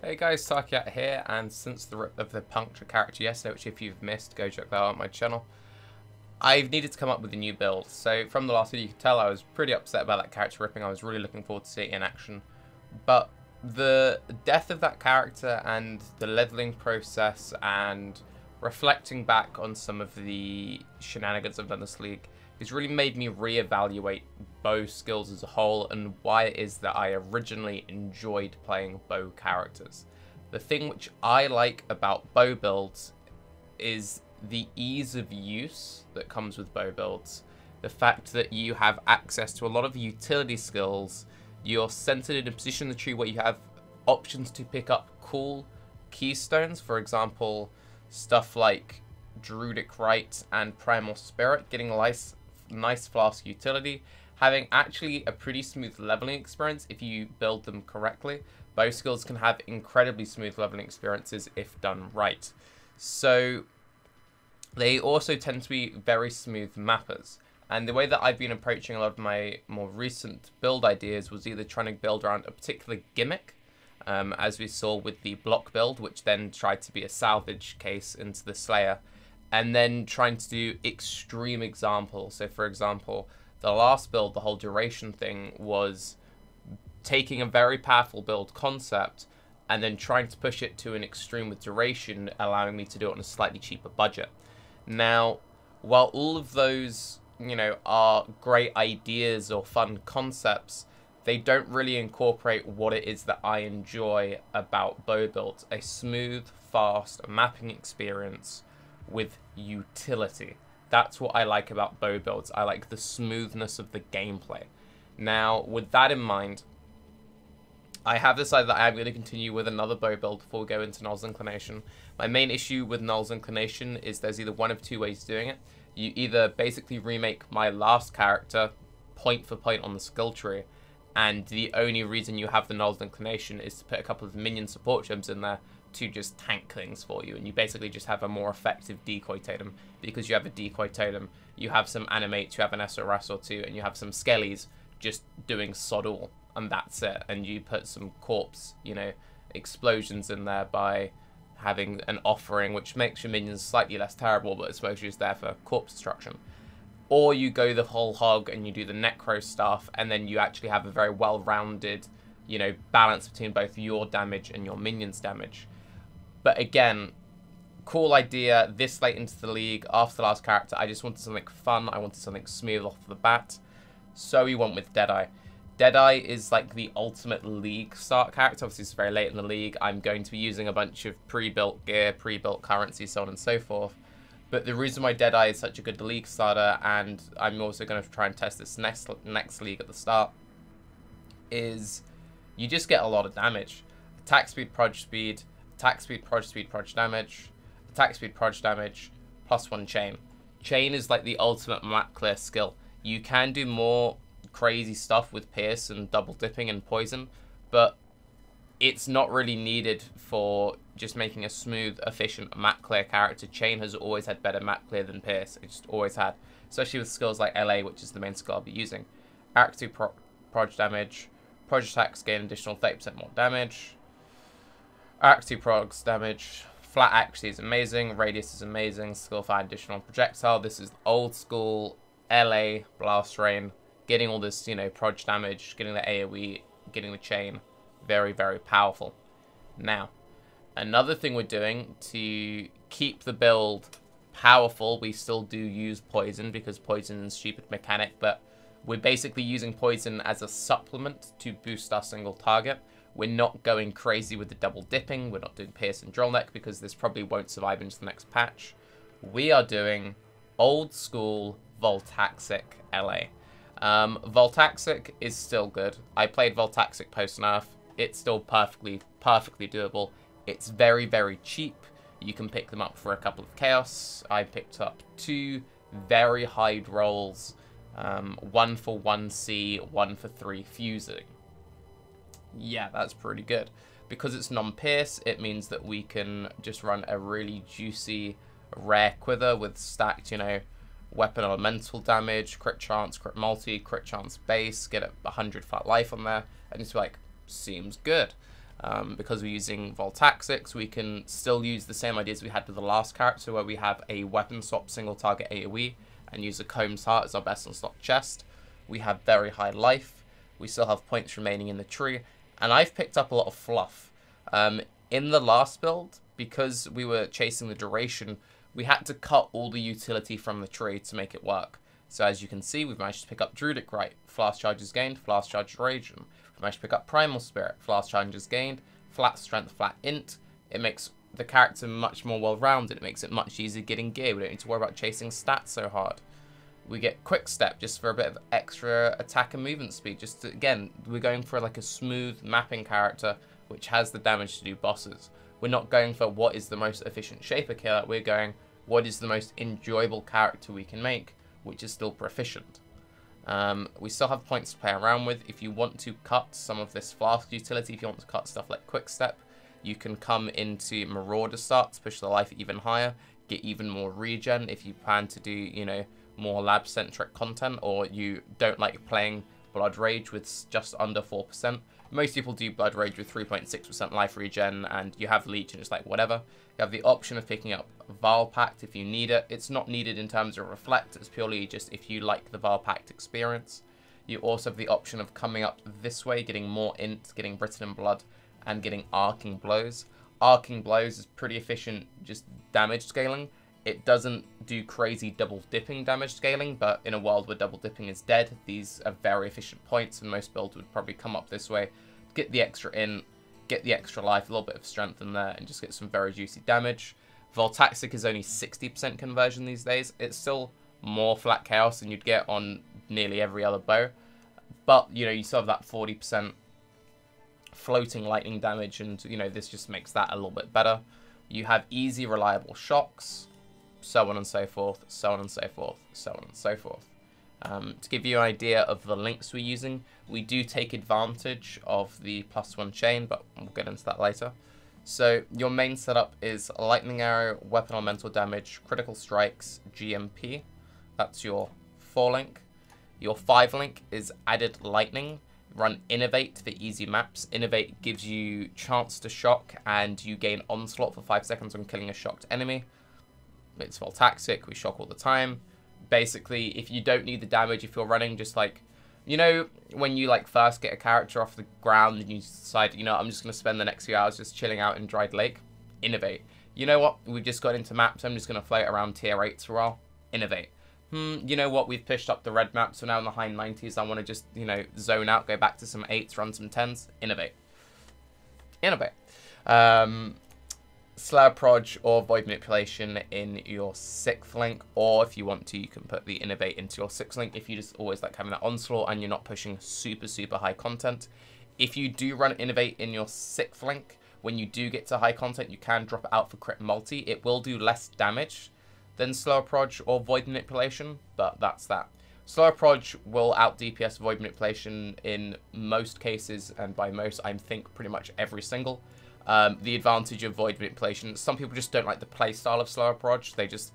Hey guys, Tarke here, and since the rip of the puncture character yesterday, which if you've missed, go check that out on my channel, I've needed to come up with a new build. So from the last video you can tell I was pretty upset about that character ripping. I was really looking forward to seeing it in action. But the death of that character and the leveling process and reflecting back on some of the shenanigans I've done this league has really made me reevaluate bow skills as a whole and why it is that I originally enjoyed playing bow characters. The thing which I like about bow builds is the ease of use that comes with bow builds. The fact that you have access to a lot of utility skills, you're centered in a position in the tree where you have options to pick up cool keystones, for example, stuff like Druidic Rite and Primal Spirit, getting a nice flask utility, having actually a pretty smooth leveling experience if you build them correctly. Bow skills can have incredibly smooth leveling experiences if done right. So they also tend to be very smooth mappers. And the way that I've been approaching a lot of my more recent build ideas was either trying to build around a particular gimmick, as we saw with the block build, which then tried to be a salvage case into the Slayer, and then trying to do extreme examples. So for example, the last build, the whole duration thing, was taking a very powerful build concept and then trying to push it to an extreme with duration, allowing me to do it on a slightly cheaper budget. Now, while all of those, are great ideas or fun concepts, they don't really incorporate what it is that I enjoy about bow builds: a smooth, fast mapping experience with utility. That's what I like about bow builds. I like the smoothness of the gameplay. Now, with that in mind, I have decided that I'm going to continue with another bow build before we go into Null's Inclination. My main issue with Null's Inclination is there's either one of two ways of doing it. You either basically remake my last character point for point on the skill tree, and the only reason you have the Null's Inclination is to put a couple of minion support gems in there to just tank things for you, and you basically just have a more effective Decoy Totem. Because you have a Decoy Totem, you have some animates, you have an SRS or two, and you have some skellies just doing sod all, and that's it. And you put some corpse, explosions in there by having an offering, which makes your minions slightly less terrible, but exposure is there for corpse destruction. Or you go the whole hog and you do the necro stuff, and then you actually have a very well-rounded, balance between both your damage and your minions' damage. But again, cool idea this late into the league, after the last character. I just wanted something fun, I wanted something smooth off the bat. So we went with Deadeye. Deadeye is like the ultimate league start character. Obviously it's very late in the league. I'm going to be using a bunch of pre-built gear, pre-built currency, so on and so forth. But the reason why Deadeye is such a good league starter, and I'm also going to try and test this next league at the start, is you just get a lot of damage. Attack speed, proj speed, attack speed, proj damage, attack speed, proj damage, +1 chain. Chain is like the ultimate map clear skill. You can do more crazy stuff with pierce and double dipping and poison, but it's not really needed for just making a smooth, efficient map clear character. Chain has always had better map clear than pierce. It just always had, especially with skills like LA, which is the main skill I'll be using. Arc 2 proj damage, proj attacks gain additional 30% more damage. Arc 2 progs damage, flat accuracy is amazing, radius is amazing, skill 5 additional projectile. This is old school LA blast rain, getting all this, proj damage, getting the AoE, getting the chain. Very, very powerful. Now, another thing we're doing to keep the build powerful, we still do use poison because poison is a stupid mechanic, but we're basically using poison as a supplement to boost our single target. We're not going crazy with the double dipping. We're not doing pierce and drill neck because this probably won't survive into the next patch. We are doing old school Voltaxic LA. Voltaxic is still good. I played Voltaxic post-nerf. It's still perfectly doable. It's very, very cheap. You can pick them up for a couple of chaos. I picked up 2 very high rolls. 1 for 1C, 1 for 3 fusing. Yeah, that's pretty good. Because it's non-pierce, it means that we can just run a really juicy, rare quiver with stacked, weapon elemental damage, crit chance, crit multi, crit chance base, get a 100 fat life on there, and it's like, seems good. Because we're using Voltaxics, we can still use the same ideas we had with the last character, where we have a weapon swap single target AoE and use a Comb's Heart as our best on slot chest. We have very high life. We still have points remaining in the tree, and I've picked up a lot of fluff. In the last build, because we were chasing the duration, we had to cut all the utility from the tree to make it work. So as you can see, we've managed to pick up Druidic Rite, Flask Charges gained, Flask Charge Rage. We've managed to pick up Primal Spirit, Flask Charges gained, Flat Strength, Flat Int. It makes the character much more well-rounded. It makes it much easier getting gear. We don't need to worry about chasing stats so hard. We get Quick Step just for a bit of extra attack and movement speed. Just to, again, we're going for like a smooth mapping character which has the damage to do bosses. We're not going for what is the most efficient Shaper killer. We're going what is the most enjoyable character we can make, which is still proficient. We still have points to play around with. If you want to cut some of this Flask utility, if you want to cut stuff like Quick Step, you can come into Marauder Start to push the life even higher, get even more regen if you plan to do, you know, more lab-centric content, or you don't like playing Blood Rage with just under 4%. Most people do Blood Rage with 3.6% life regen, and you have Leech and it's like whatever. You have the option of picking up Vaal Pact if you need it. It's not needed in terms of Reflect, it's purely just if you like the Vaal Pact experience. You also have the option of coming up this way, getting more Int, getting Britain and Blood, and getting Arcing Blows. Arcing Blows is pretty efficient, just damage scaling. It doesn't do crazy double dipping damage scaling, but in a world where double dipping is dead, these are very efficient points, and most builds would probably come up this way. Get the extra in, get the extra life, a little bit of strength in there, and just get some very juicy damage. Voltaxic is only 60% conversion these days. It's still more flat chaos than you'd get on nearly every other bow, but you know, you still have that 40% floating lightning damage, and you know, this just makes that a little bit better. You have easy, reliable shocks, so on and so forth, so on and so forth, so on and so forth. To give you an idea of the links we're using, we do take advantage of the +1 chain, but we'll get into that later. So your main setup is Lightning Arrow, Weapon Elemental Damage, Critical Strikes, GMP. That's your 4 link. Your 5 link is Added Lightning. Run Innervate for easy maps. Innervate gives you chance to shock, and you gain Onslaught for 5 seconds on killing a shocked enemy. It's Voltaxic, we shock all the time. Basically, if you don't need the damage, if you're running just like, you know, when you like first get a character off the ground and you decide, you know, I'm just going to spend the next few hours just chilling out in Dried Lake, Innervate. You know what, we've just got into maps, I'm just going to float around tier 8s for a while, Innervate. You know what, we've pushed up the red map, so now in the high 90s, I want to just, you know, zone out, go back to some 8s, run some 10s, Innervate. Innervate. Slayer Proj or Void Manipulation in your 6th link, or if you want to, you can put the Innervate into your 6th link if you just always like having that Onslaught and you're not pushing super high content. If you do run Innervate in your 6th link, when you do get to high content, you can drop it out for crit multi. It will do less damage than Slower Proj or Void Manipulation, but that's that. Slower Proj will out DPS Void Manipulation in most cases, and by most, I think pretty much every single. The advantage of Void Manipulation, some people just don't like the playstyle of Slower Proj. They just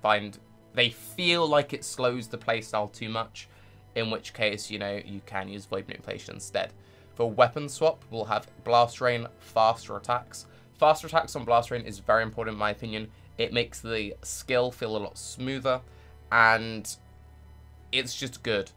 they feel like it slows the playstyle too much, in which case, you know, you can use Void Manipulation instead. For Weapon Swap, we'll have Blast Rain, faster attacks. Faster attacks on Blast Rain is very important in my opinion. It makes the skill feel a lot smoother, and it's just good.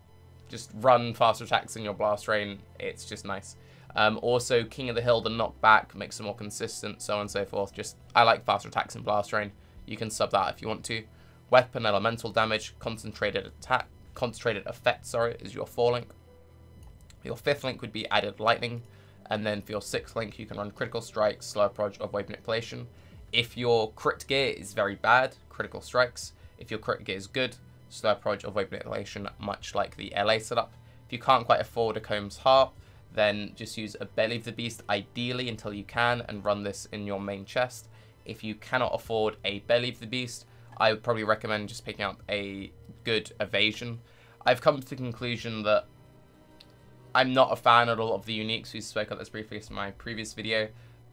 Just run faster attacks in your Blast Rain, it's just nice. Also, King of the Hill, the knockback, makes it more consistent, so on and so forth. Just, I like faster attacks in Blast Rain. You can sub that if you want to. Weapon Elemental Damage, Concentrated Effect, is your 4 link. Your 5th link would be Added Lightning, and then for your 6th link, you can run Critical Strikes, Slower Proj, or Void Manipulation. If your crit gear is very bad, Critical Strikes. If your crit gear is good, Slower Proj or Void Manipulation, much like the LA setup. If you can't quite afford a Comb's Heart, then just use a Belly of the Beast, ideally, until you can, and run this in your main chest. If you cannot afford a Belly of the Beast, I would probably recommend just picking up a good Evasion. I've come to the conclusion that I'm not a fan of a lot of the uniques. We spoke about this briefly in my previous video,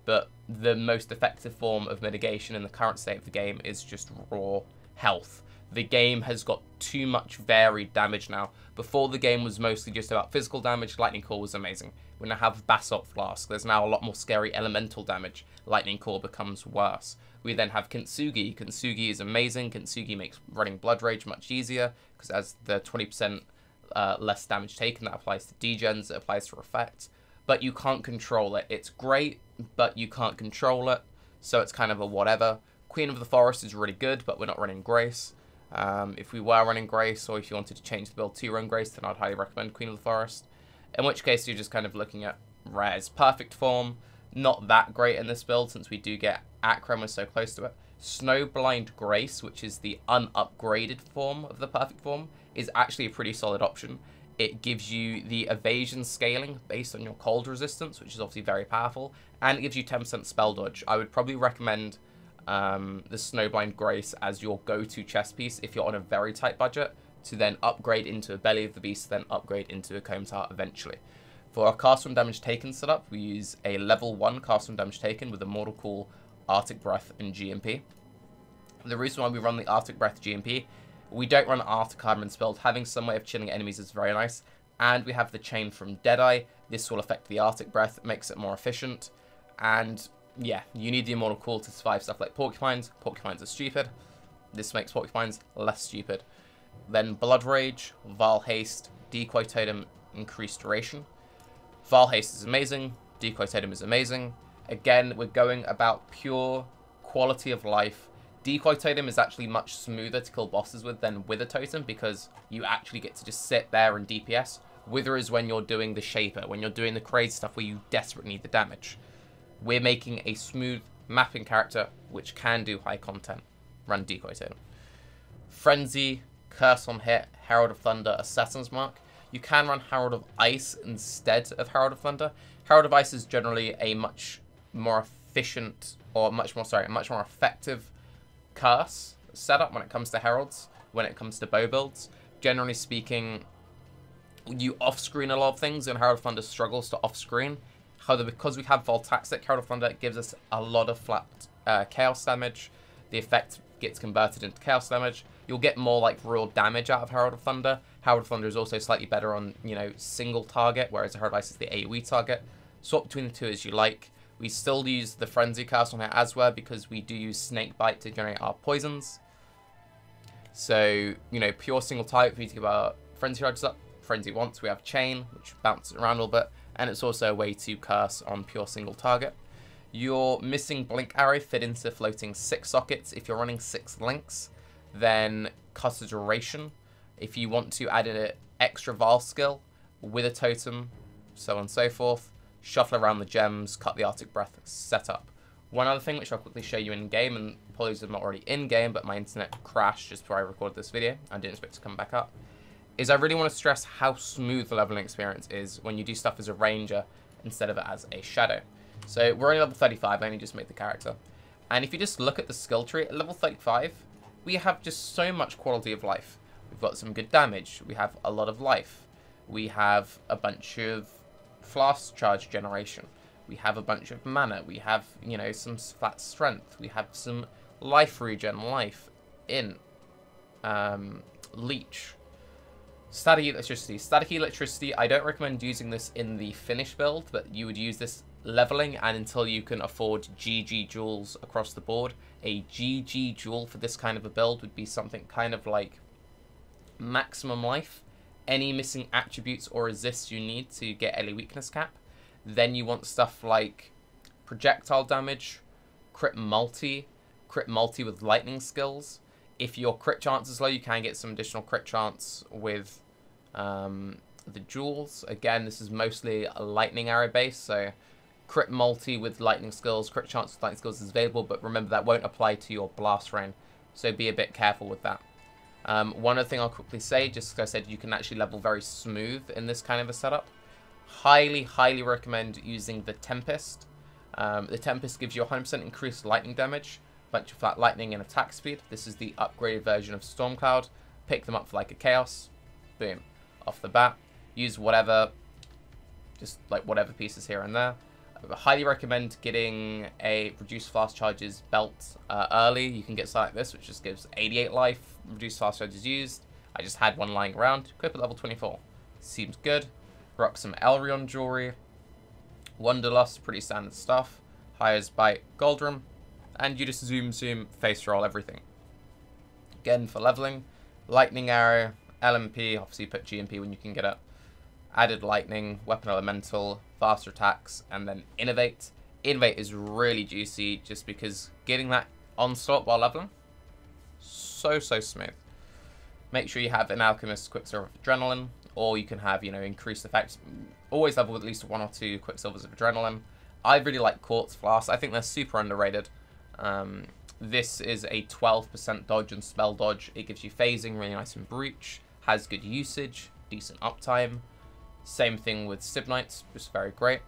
but the most effective form of mitigation in the current state of the game is just raw health. The game has got too much varied damage now. Before, the game was mostly just about physical damage. Lightning Core was amazing. We now have Basalt Flask. There's now a lot more scary elemental damage. Lightning Core becomes worse. We then have Kintsugi. Kintsugi is amazing. Kintsugi makes running Blood Rage much easier because it has the 20% less damage taken. That applies to degens. It applies to effects. But you can't control it. It's great, but you can't control it. So it's kind of a whatever. Queen of the Forest is really good, but we're not running Grace. If we were running Grace, or if you wanted to change the build to run Grace, then I'd highly recommend Queen of the Forest. In which case, you're just kind of looking at rares. Perfect Form, not that great in this build, since we do get Acrom, we're so close to it. Snowblind Grace, which is the unupgraded form of the Perfect Form, is actually a pretty solid option. It gives you the evasion scaling based on your cold resistance, which is obviously very powerful, and it gives you 10% spell dodge. I would probably recommend the Snowblind Grace as your go-to chess piece if you're on a very tight budget, to then upgrade into a Belly of the Beast, then upgrade into a Combs Heart eventually. For our Cast from Damage Taken setup, we use a level 1 Cast from Damage Taken with Immortal Cool, Arctic Breath, and GMP. The reason why we run the Arctic Breath GMP, we don't run Arctic Armor's build. Having some way of chilling enemies is very nice. And we have the Chain from Deadeye. This will affect the Arctic Breath, makes it more efficient. And yeah, you need the Immortal Cool to survive stuff like Porcupines. Porcupines are stupid. This makes Porcupines less stupid. Then Blood Rage, Vaal Haste, Decoy Totem, Increased Duration. Vaal Haste is amazing. Decoy Totem is amazing. Again, we're going about pure quality of life. Decoy Totem is actually much smoother to kill bosses with than Wither Totem, because you actually get to just sit there and DPS. Wither is when you're doing the Shaper, when you're doing the crazy stuff where you desperately need the damage. We're making a smooth mapping character which can do high content. Run Decoy Totem. Frenzy, Curse on Hit, Herald of Thunder, Assassin's Mark. You can run Herald of Ice instead of Herald of Thunder. Herald of Ice is generally a much more efficient, or a much more effective curse setup when it comes to Heralds, when it comes to bow builds. Generally speaking, you off-screen a lot of things, and Herald of Thunder struggles to off-screen. However, because we have Voltaxic Herald of Thunder, it gives us a lot of flat chaos damage. The effect gets converted into chaos damage. You'll get more like real damage out of Herald of Thunder. Herald of Thunder is also slightly better on, you know, single target, whereas Herald of Ice is the AoE target. Swap between the two as you like. We still use the Frenzy cast on it as well, because we do use Snake Bite to generate our poisons. So, you know, pure single target, we need to give our Frenzy charges up. Frenzy once, we have Chain, which bounces around a little bit, and it's also a way to curse on pure single target. Your missing Blink Arrow fit into floating 6 sockets. If you're running 6 links, then Cutter Duration. If you want to add in an extra Vaal Skill, Wither Totem, so on and so forth. Shuffle around the gems, cut the Arctic Breath setup. One other thing which I'll quickly show you in game, and apologies I'm not already in game, but my internet crashed just before I recorded this video. I didn't expect it to come back up. Is I really want to stress how smooth the leveling experience is when you do stuff as a ranger instead of as a shadow. So we're only level 35, I only just made the character. And if you just look at the skill tree, at level 35, we have just so much quality of life. We've got some good damage, we have a lot of life, we have a bunch of flask charge generation, we have a bunch of mana, we have, you know, some flat strength, we have some life regen, life, leech. Static Electricity. Static Electricity, I don't recommend using this in the finish build, but you would use this leveling and until you can afford GG jewels across the board. A GG jewel for this kind of a build would be something kind of like maximum life, any missing attributes or resists you need to get any weakness cap. Then you want stuff like projectile damage, crit multi with lightning skills. If your crit chance is low, you can get some additional crit chance with the jewels. Again, this is mostly a lightning arrow base, so crit multi with lightning skills, crit chance with lightning skills is available, but remember that won't apply to your blast rain, so be a bit careful with that. One other thing I'll quickly say, just as I said, you can actually level very smooth in this kind of a setup. Highly recommend using the Tempest. The Tempest gives you 100% increased lightning damage, bunch of flat lightning and attack speed. This is the upgraded version of Stormcloud. Pick them up for like a chaos. Boom. Off the bat. Use whatever, just like whatever pieces here and there. I highly recommend getting a reduced fast charges belt early. You can get something like this, which just gives 88 life, reduced fast charges used. I just had one lying around. Equip at level 24. Seems good. Rock some Elrion jewelry. Wanderlust, pretty standard stuff. Hires Bite, Goldrum. And you just zoom, face roll everything. Again, for leveling, Lightning Arrow, LMP, obviously put GMP when you can get it. Added Lightning, Weapon Elemental, faster attacks, and then Innervate. Innervate is really juicy just because getting that onslaught while leveling, so smooth. Make sure you have an Alchemist Quicksilver of Adrenaline, or you can have, you know, increased effects. Always level with at least 1 or 2 Quicksilvers of Adrenaline. I really like Quartz Flasks. I think they're super underrated. This is a 12% dodge and spell dodge. It gives you phasing, really nice and breach. Has good usage, decent uptime. Same thing with Sib Knights, just very great.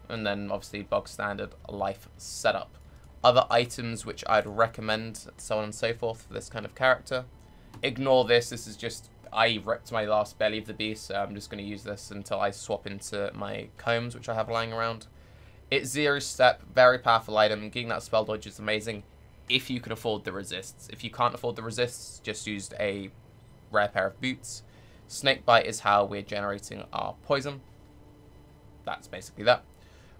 And then obviously bog standard life setup. Other items which I'd recommend, so on and so forth for this kind of character. Ignore this. This is just, I ripped my last belly of the beast, so I'm just going to use this until I swap into my combs, which I have lying around. It's 0 step, very powerful item. Getting that spell dodge is amazing if you can afford the resists. If you can't afford the resists, just use a rare pair of boots. Snakebite is how we're generating our poison. That's basically that.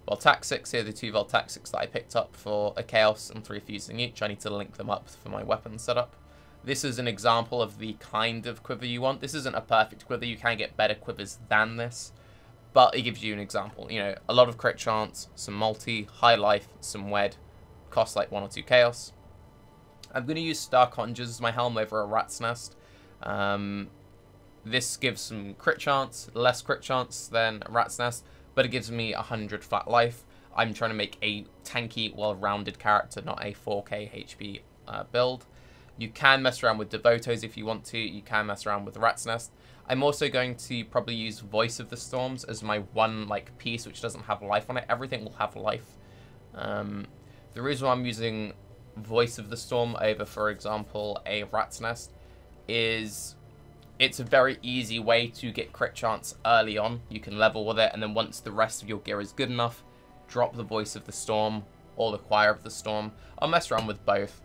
Voltaxics, here are the 2 Voltaxics that I picked up for a Chaos and 3 fusing each. I need to link them up for my weapon setup. This is an example of the kind of quiver you want. This isn't a perfect quiver. You can get better quivers than this. But it gives you an example. You know, a lot of crit chance, some multi, high life, some wed. Costs like 1 or 2 chaos. I'm going to use Star Conjures as my helm over a Rat's Nest. This gives some crit chance, less crit chance than a Rat's Nest, but it gives me 100 flat life. I'm trying to make a tanky, well-rounded character, not a 4k HP build. You can mess around with Devotos if you want to. You can mess around with Rat's Nest. I'm also going to probably use Voice of the Storms as my one piece which doesn't have life on it. Everything will have life. The reason why I'm using Voice of the Storm over, for example, a Rat's Nest is it's a very easy way to get crit chance early on. You can level with it, and then once the rest of your gear is good enough, drop the Voice of the Storm or the Choir of the Storm. I'll mess around with both.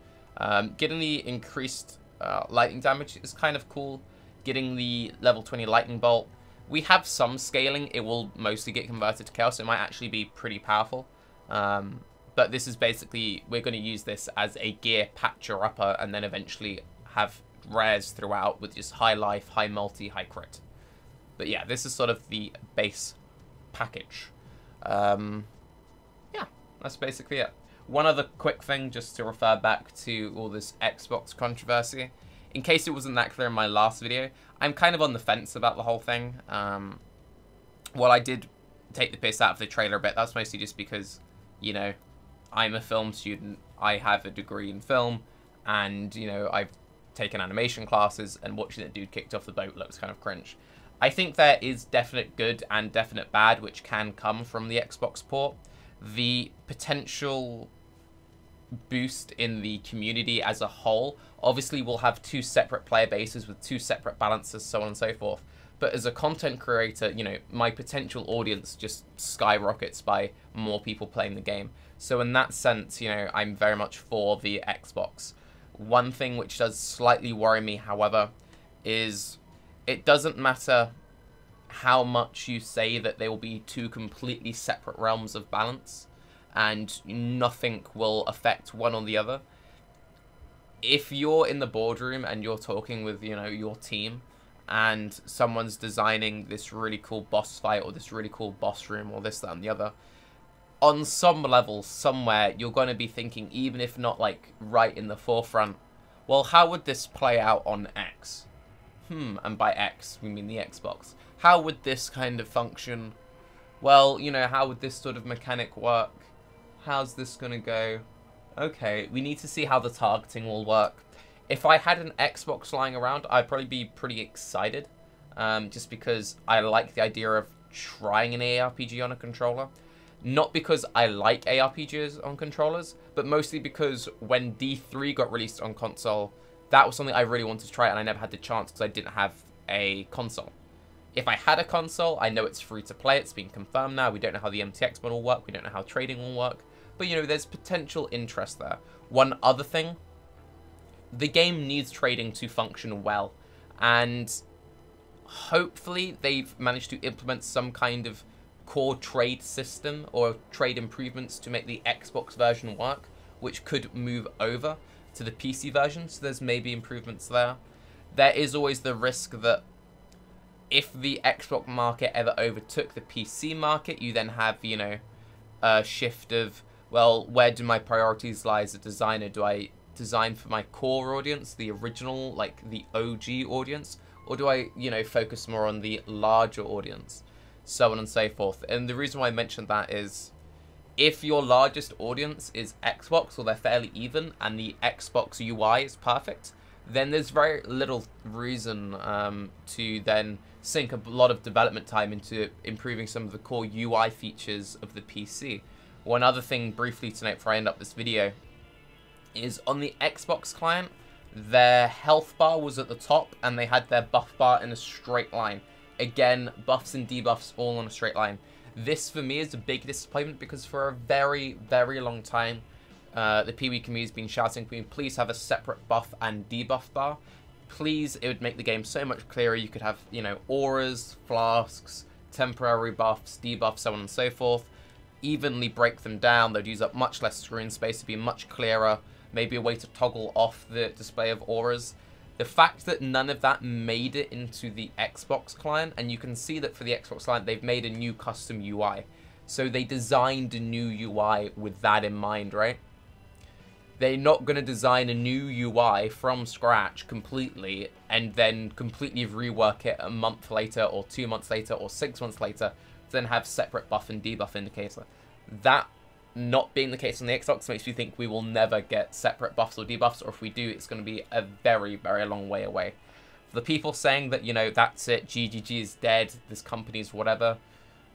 Getting the increased lightning damage is kind of cool. Getting the level 20 lightning bolt. We have some scaling. It will mostly get converted to chaos. It might actually be pretty powerful. But this is basically, we're going to use this as a gear patcher upper and then eventually have rares throughout with just high life, high multi, high crit. But yeah, this is sort of the base package. Yeah, that's basically it. One other quick thing, just to refer back to all this Xbox controversy. In case it wasn't that clear in my last video, I'm kind of on the fence about the whole thing. While I did take the piss out of the trailer a bit, that's mostly just because, you know, I'm a film student, I have a degree in film, and, you know, I've taken animation classes, and watching that dude kicked off the boat looks kind of cringe. I think there is definite good and definite bad which can come from the Xbox port. The potential boost in the community as a whole, obviously we'll have 2 separate player bases with 2 separate balances, so on and so forth. But as a content creator, you know, my potential audience just skyrockets by more people playing the game. So in that sense, you know, I'm very much for the Xbox. One thing which does slightly worry me, however, is it doesn't matter how much you say that they will be 2 completely separate realms of balance and nothing will affect one or the other. If you're in the boardroom and you're talking with, you know, your team and someone's designing this really cool boss fight or this really cool boss room or this, that, and the other, on some level, somewhere, you're going to be thinking, even if not, right in the forefront, well, how would this play out on X? And by X, we mean the Xbox. How would this kind of function? Well, you know, how would this sort of mechanic work? How's this going to go? Okay, we need to see how the targeting will work. If I had an Xbox lying around, I'd probably be pretty excited. Just because I like the idea of trying an ARPG on a controller. Not because I like ARPGs on controllers, but mostly because when D3 got released on console, that was something I really wanted to try, and I never had the chance because I didn't have a console. If I had a console, I know it's free to play. It's been confirmed now. We don't know how the MTX model will work. We don't know how trading will work. But, you know, there's potential interest there. One other thing, the game needs trading to function well. And hopefully they've managed to implement some kind of core trade system or trade improvements to make the Xbox version work, which could move over to the PC version. So there's maybe improvements there. There is always the risk that if the Xbox market ever overtook the PC market, you then have, you know, a shift of, well, where do my priorities lie as a designer? Do I design for my core audience, the original, like the OG audience, or do I, you know, focus more on the larger audience, so on and so forth? And the reason why I mentioned that is, if your largest audience is Xbox, or they're fairly even, and the Xbox UI is perfect, then there's very little reason to then sink a lot of development time into improving some of the core UI features of the PC. One other thing briefly to note before I end up this video is on the Xbox client, their health bar was at the top and they had their buff bar in a straight line. Again, buffs and debuffs all on a straight line. This for me is a big disappointment because for a very, very long time, the PvE community has been shouting, can we please have a separate buff and debuff bar? Please, it would make the game so much clearer. You could have, you know, auras, flasks, temporary buffs, debuffs, so on and so forth. Evenly break them down. They'd use up much less screen space to be much clearer. Maybe a way to toggle off the display of auras. The fact that none of that made it into the Xbox client, and you can see that for the Xbox client, they've made a new custom UI. So they designed a new UI with that in mind, right? They're not going to design a new UI from scratch completely and then completely rework it a month later or 2 months later or 6 months later to then have separate buff and debuff indicator. That not being the case on the Xbox makes me think we will never get separate buffs or debuffs, or if we do, it's going to be a very, very long way away. For the people saying that, you know, that's it, GGG is dead, this company's whatever,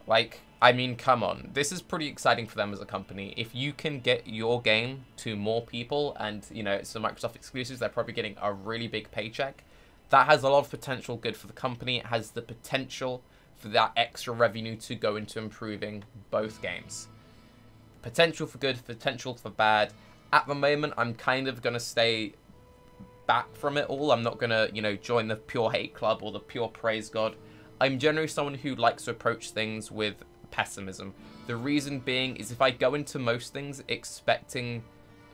like, I mean, come on. This is pretty exciting for them as a company. If you can get your game to more people and, you know, it's the Microsoft exclusives, they're probably getting a really big paycheck. That has a lot of potential good for the company. It has the potential for that extra revenue to go into improving both games. Potential for good, potential for bad. At the moment, I'm kind of going to stay back from it all. I'm not going to, you know, join the pure hate club or the pure praise god. I'm generally someone who likes to approach things with pessimism. The reason being is if I go into most things expecting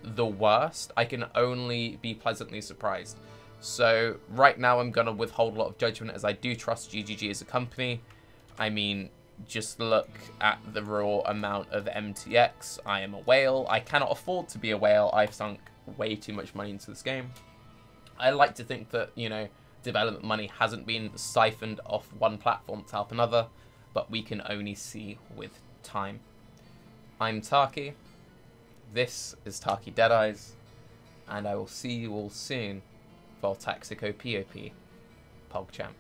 the worst, I can only be pleasantly surprised. So right now I'm going to withhold a lot of judgment as I do trust GGG as a company. I mean, just look at the raw amount of MTX. I am a whale. I cannot afford to be a whale. I've sunk way too much money into this game. I like to think that, you know, development money hasn't been siphoned off one platform to help another, but we can only see with time. I'm Tarke. This is Tarke Deadeyes, and I will see you all soon. Voltaxic OPOP, PogChamp.